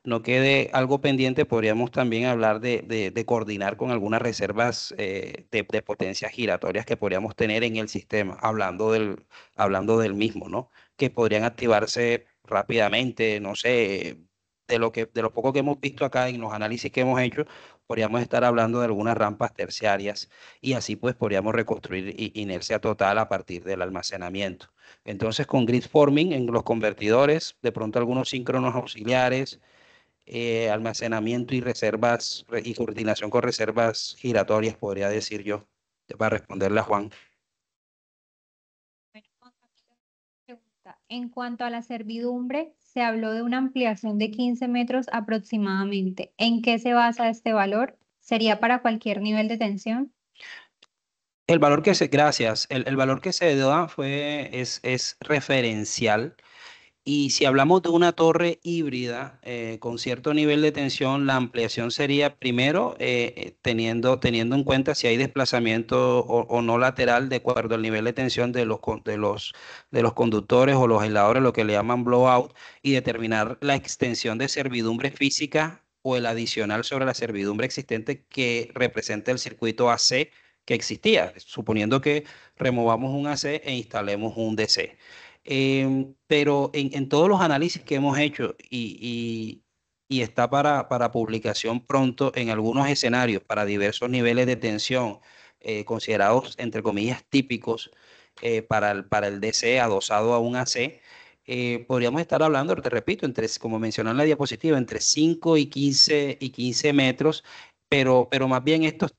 no quede algo pendiente, podríamos también hablar de coordinar con algunas reservas de potencias giratorias que podríamos tener en el sistema, hablando del mismo, ¿no? Que podrían activarse rápidamente, no sé, de lo poco que hemos visto acá en los análisis que hemos hecho, podríamos estar hablando de algunas rampas terciarias y así pues podríamos reconstruir inercia total a partir del almacenamiento. Entonces, con grid forming en los convertidores, de pronto algunos síncronos auxiliares, almacenamiento y reservas y coordinación con reservas giratorias, podría decir yo, para responderle a Juan. Bueno, Juan Camilo, pregunta. En cuanto a la servidumbre, se habló de una ampliación de 15 metros aproximadamente. ¿En qué se basa este valor? ¿Sería para cualquier nivel de tensión? Gracias, el valor que se da es referencial. Y si hablamos de una torre híbrida con cierto nivel de tensión, la ampliación sería primero teniendo en cuenta si hay desplazamiento o no lateral de acuerdo al nivel de tensión de los conductores o los aisladores, lo que le llaman blowout, y determinar la extensión de servidumbre física o el adicional sobre la servidumbre existente que representa el circuito AC que existía, suponiendo que removamos un AC e instalemos un DC. Pero en todos los análisis que hemos hecho y está para publicación pronto en algunos escenarios para diversos niveles de tensión considerados, entre comillas, típicos para el DC adosado a un AC, podríamos estar hablando, te repito, como mencioné en la diapositiva, entre 5 y 15 metros, pero más bien estos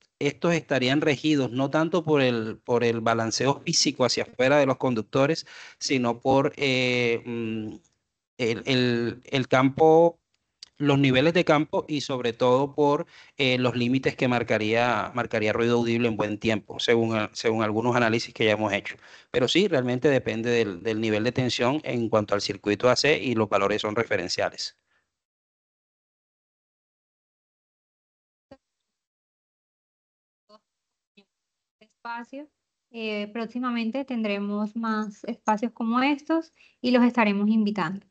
estarían regidos no tanto por el balanceo físico hacia afuera de los conductores, sino por el campo, los niveles de campo y sobre todo por los límites que marcaría ruido audible en buen tiempo, según algunos análisis que ya hemos hecho. Pero sí, realmente depende del nivel de tensión en cuanto al circuito AC y los valores son referenciales. Espacio. Próximamente tendremos más espacios como estos y los estaremos invitando.